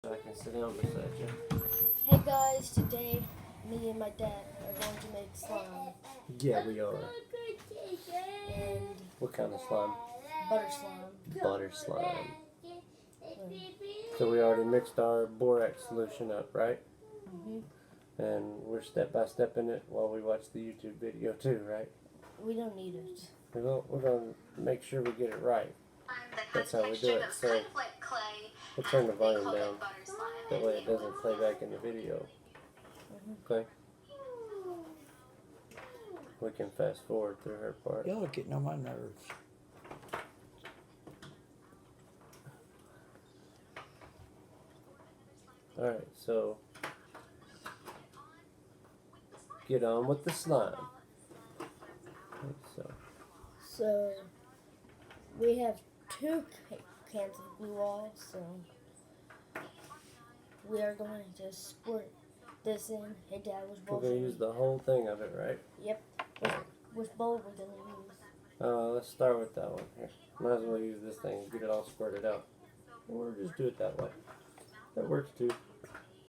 So I can sit down beside you. Hey guys, today me and my dad are going to make slime Yeah, we are. and What kind of slime? butter slime. Butter slime. Mm. So we already mixed our borax solution up, right? hmm And we're step by step in it while we watch the YouTube video too, right? We don't need it. We're going to make sure we get it right. That's how we do it. So we'll turn the volume down. That way it doesn't play back in the video. Okay? We can fast forward through her part. Y'all are getting on my nerves. Alright, so get on with the slime. Okay, So we have two cans of blue oil, so we are going to just squirt this in. Hey Dad, which we're bowl going to should use the whole thing of it, right? Yep. Which bowl we're going to use? Let's start with that one here. Might as well use this thing and get it all squirted out. Or just do it that way. That works too.